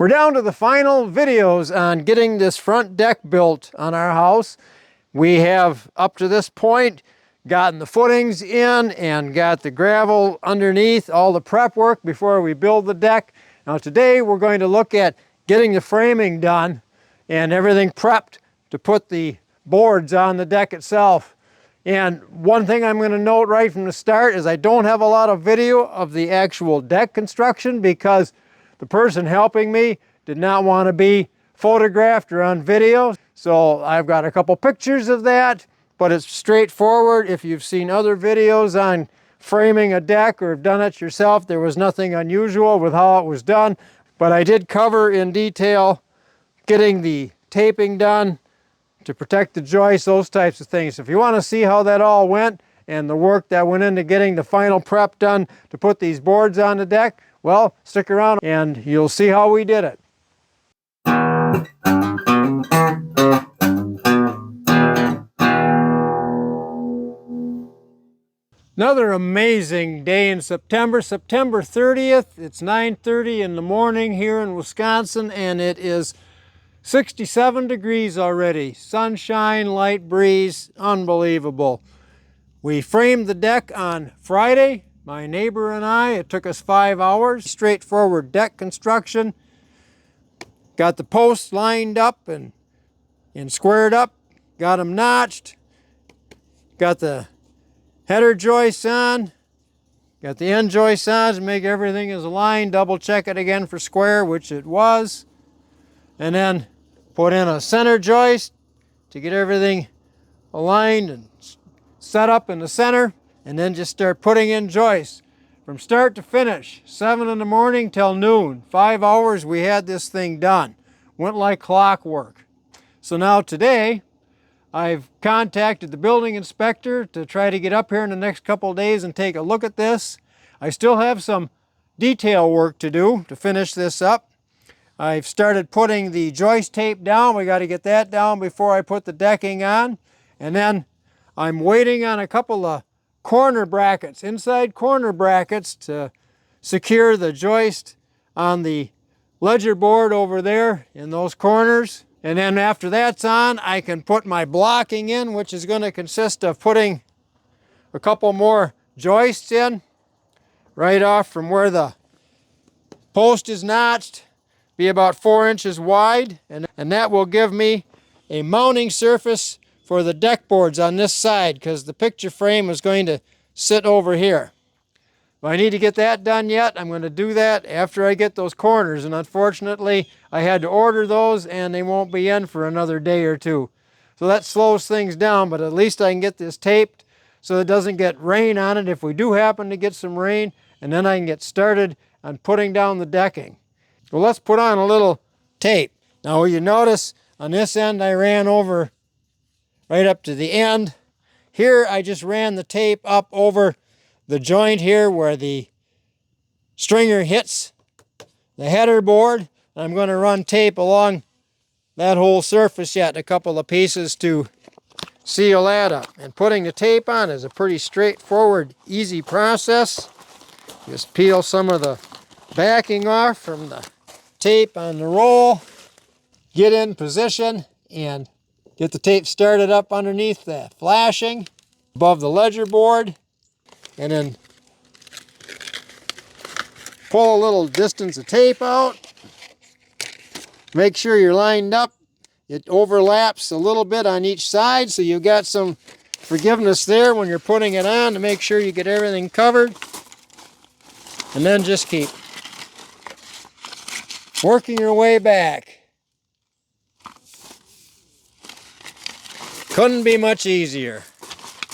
We're down to the final videos on getting this front deck built on our house. We have, up to this point, gotten the footings in and got the gravel underneath, all the prep work before we build the deck. Now today we're going to look at getting the framing done and everything prepped to put the boards on the deck itself. And one thing I'm going to note right from the start is I don't have a lot of video of the actual deck construction because the person helping me did not want to be photographed or on video. So I've got a couple pictures of that, but it's straightforward. If you've seen other videos on framing a deck or have done it yourself, there was nothing unusual with how it was done. But I did cover in detail getting the taping done to protect the joists, those types of things. If you want to see how that all went and the work that went into getting the final prep done to put these boards on the deck, well, stick around and you'll see how we did it. Another amazing day in September, September 30th. It's 9:30 in the morning here in Wisconsin and it is 67 degrees already. Sunshine, light breeze, unbelievable. We framed the deck on Friday. My neighbor and I, it took us 5 hours. Straightforward deck construction. Got the posts lined up and squared up. Got them notched. Got the header joists on. Got the end joists on to make everything is aligned. Double check it again for square, which it was. And then put in a center joist to get everything aligned and set up in the center. And then just start putting in joists from start to finish. 7 in the morning till noon. 5 hours we had this thing done. Went like clockwork. So now today I've contacted the building inspector to try to get up here in the next couple of days and take a look at this. I still have some detail work to do to finish this up. I've started putting the joist tape down. We got to get that down before I put the decking on. And then I'm waiting on a couple of corner brackets, inside corner brackets, to secure the joist on the ledger board over there in those corners. And then after that's on, I can put my blocking in, which is going to consist of putting a couple more joists in right off from where the post is notched, be about 4 inches wide, and that will give me a mounting surface for the deck boards on this side, because the picture frame is going to sit over here. If I need to get that done yet, I'm going to do that after I get those corners, and unfortunately I had to order those and they won't be in for another day or two. So that slows things down, but at least I can get this taped so it doesn't get rain on it if we do happen to get some rain, and then I can get started on putting down the decking. Well, let's put on a little tape. Now you notice on this end I ran over right up to the end. Here I just ran the tape up over the joint here where the stringer hits the header board. I'm going to run tape along that whole surface yet, a couple of pieces to seal that up. And putting the tape on is a pretty straightforward, easy process. Just peel some of the backing off from the tape on the roll, get in position, and get the tape started up underneath the flashing above the ledger board, and then pull a little distance of tape out. Make sure you're lined up. It overlaps a little bit on each side, so you've got some forgiveness there when you're putting it on to make sure you get everything covered. And then just keep working your way back. Couldn't be much easier.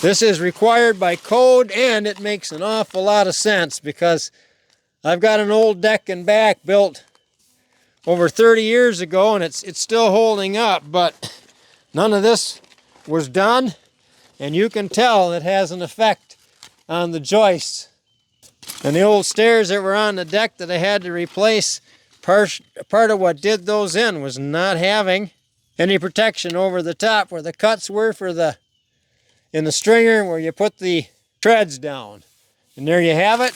This is required by code, and it makes an awful lot of sense because I've got an old deck and back built over 30 years ago, and it's still holding up, but none of this was done, and you can tell it has an effect on the joists. And the old stairs that were on the deck that I had to replace, part of what did those in was not having any protection over the top where the cuts were for in the stringer where you put the treads down. And there you have it.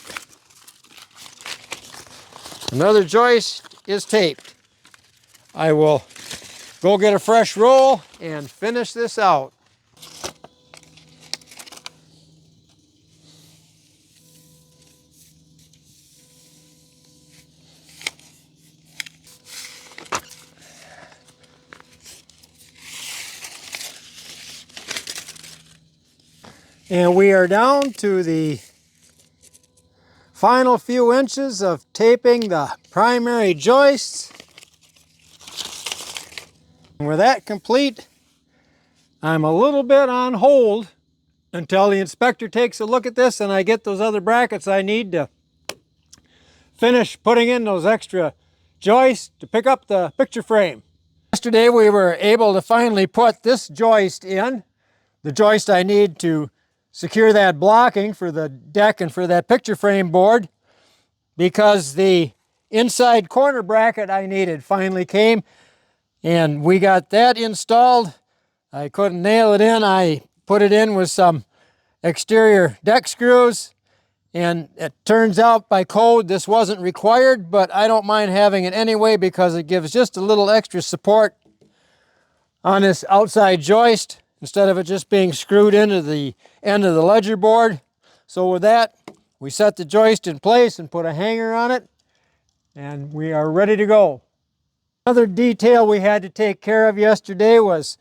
Another joist is taped. I will go get a fresh roll and finish this out. And we are down to the final few inches of taping the primary joists. And with that complete, I'm a little bit on hold until the inspector takes a look at this and I get those other brackets I need to finish putting in those extra joists to pick up the picture frame. Yesterday we were able to finally put this joist in, the joist I need to secure that blocking for the deck and for that picture frame board, because the inside corner bracket I needed finally came and we got that installed. I couldn't nail it in. I put it in with some exterior deck screws, and it turns out by code this wasn't required, but I don't mind having it anyway because it gives just a little extra support on this outside joist instead of it just being screwed into the end of the ledger board. So with that, we set the joist in place and put a hanger on it, and we are ready to go. Another detail we had to take care of yesterday was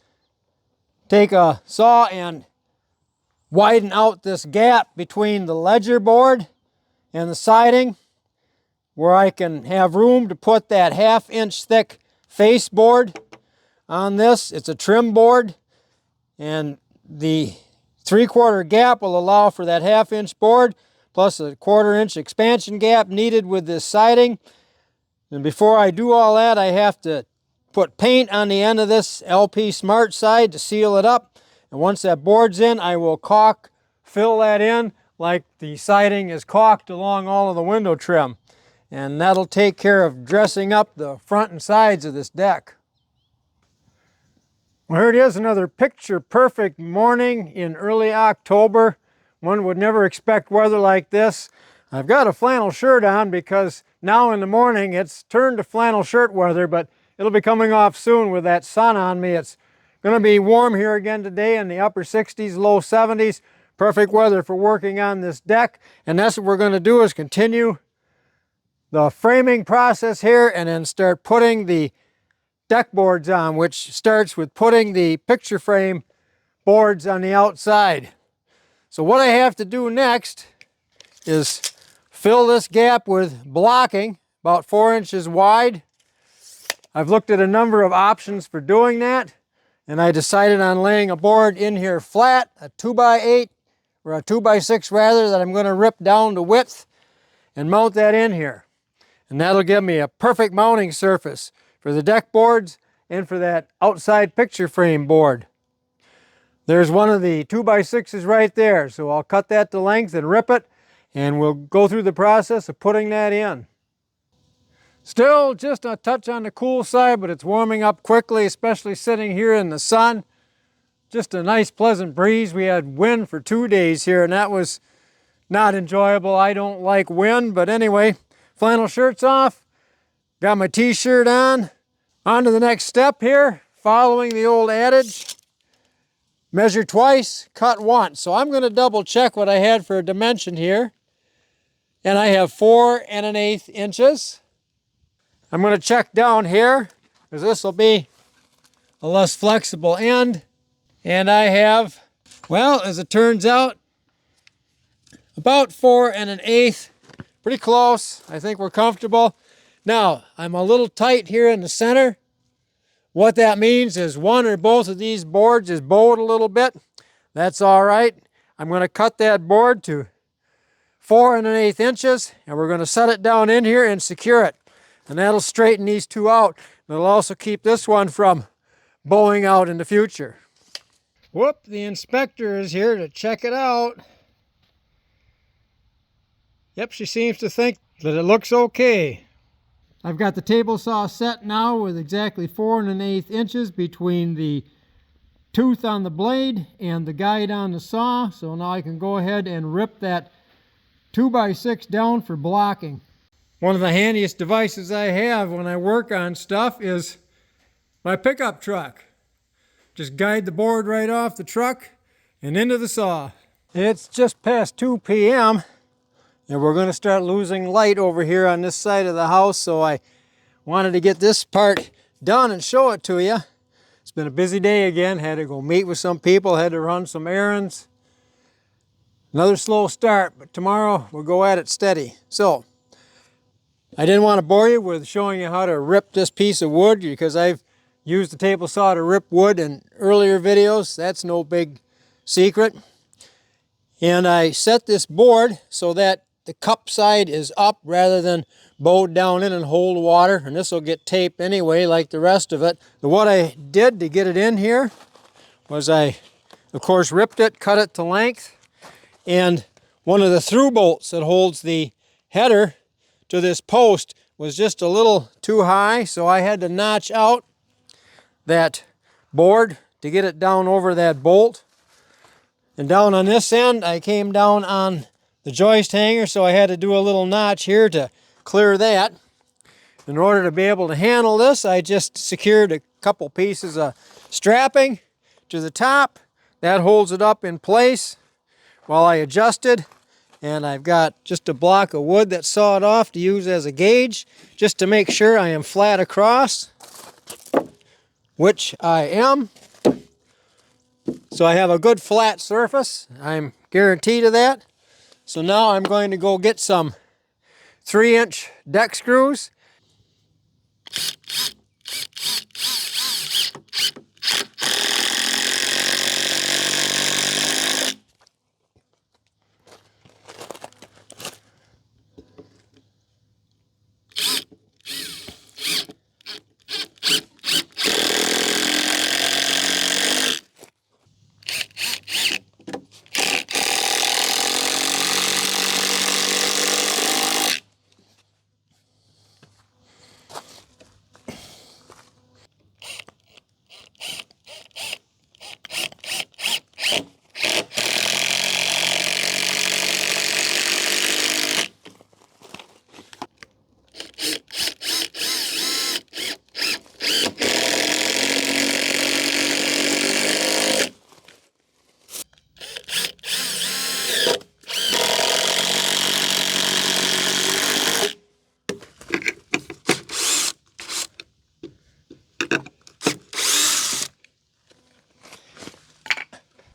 take a saw and widen out this gap between the ledger board and the siding where I can have room to put that 1/2 inch thick face board on this. It's a trim board, and the 3/4 gap will allow for that 1/2 inch board plus a 1/4 inch expansion gap needed with this siding. And before I do all that, I have to put paint on the end of this LP Smart side to seal it up. And once that board's in, I will caulk, fill that in like the siding is caulked along all of the window trim. And that'll take care of dressing up the front and sides of this deck. Well, here it is, another picture-perfect morning in early October. One would never expect weather like this. I've got a flannel shirt on because now in the morning it's turned to flannel shirt weather, but it'll be coming off soon with that sun on me. It's going to be warm here again today in the upper 60s, low 70s. Perfect weather for working on this deck. And that's what we're going to do, is continue the framing process here and then start putting the deck boards on, which starts with putting the picture frame boards on the outside. So what I have to do next is fill this gap with blocking about 4 inches wide. I've looked at a number of options for doing that, and I decided on laying a board in here flat, a 2x8 or a 2x6 rather, that I'm going to rip down to width and mount that in here. And that'll give me a perfect mounting surface for the deck boards and for that outside picture frame board. There's one of the 2x6s right there, so I'll cut that to length and rip it, and we'll go through the process of putting that in. Still just a touch on the cool side, but it's warming up quickly, especially sitting here in the sun. Just a nice pleasant breeze. We had wind for 2 days here, and that was not enjoyable. I don't like wind, but anyway, flannel shirt's off. Got my t-shirt on. On to the next step here, following the old adage, measure twice, cut once. So I'm going to double check what I had for a dimension here. And I have 4 1/8 inches. I'm going to check down here, because this will be a less flexible end. And I have, well, as it turns out, about 4 1/8. Pretty close. I think we're comfortable. Now, I'm a little tight here in the center. What that means is one or both of these boards is bowed a little bit. That's all right. I'm going to cut that board to 4 1/8 inches, and we're going to set it down in here and secure it. And that'll straighten these two out. It'll also keep this one from bowing out in the future. Whoop, the inspector is here to check it out. Yep, she seems to think that it looks okay. I've got the table saw set now with exactly 4 1/8 inches between the tooth on the blade and the guide on the saw. So now I can go ahead and rip that 2x6 down for blocking. One of the handiest devices I have when I work on stuff is my pickup truck. Just guide the board right off the truck and into the saw. It's just past 2 p.m. and we're going to start losing light over here on this side of the house, so I wanted to get this part done and show it to you. It's been a busy day again. Had to go meet with some people, had to run some errands. Another slow start, but tomorrow we'll go at it steady. So, I didn't want to bore you with showing you how to rip this piece of wood, because I've used the table saw to rip wood in earlier videos. That's no big secret. And I set this board so that the cup side is up rather than bowed down in and hold water. And this will get taped anyway like the rest of it. But what I did to get it in here was I, of course, ripped it, cut it to length. And one of the through bolts that holds the header to this post was just a little too high, so I had to notch out that board to get it down over that bolt. And down on this end, I came down on the joist hanger, so I had to do a little notch here to clear that. In order to be able to handle this, I just secured a couple pieces of strapping to the top. That holds it up in place while I adjusted. And I've got just a block of wood that's sawed off to use as a gauge, just to make sure I am flat across, which I am. So I have a good flat surface. I'm guaranteed of that. So now I'm going to go get some 3-inch deck screws.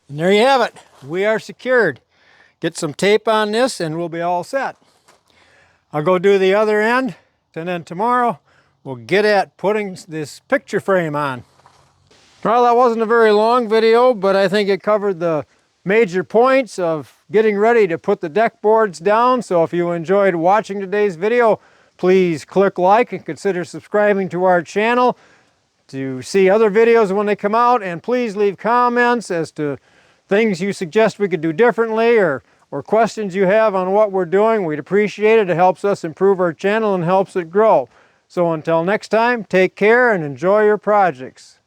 And there you have it. We are secured. Get some tape on this and we'll be all set. I'll go do the other end, and then tomorrow we'll get at putting this picture frame on. Well, that wasn't a very long video, but I think it covered the major points of getting ready to put the deck boards down. So if you enjoyed watching today's video, please click like and consider subscribing to our channel to see other videos when they come out. And please leave comments as to things you suggest we could do differently, or questions you have on what we're doing. We'd appreciate it. It helps us improve our channel and helps it grow. So until next time, take care and enjoy your projects.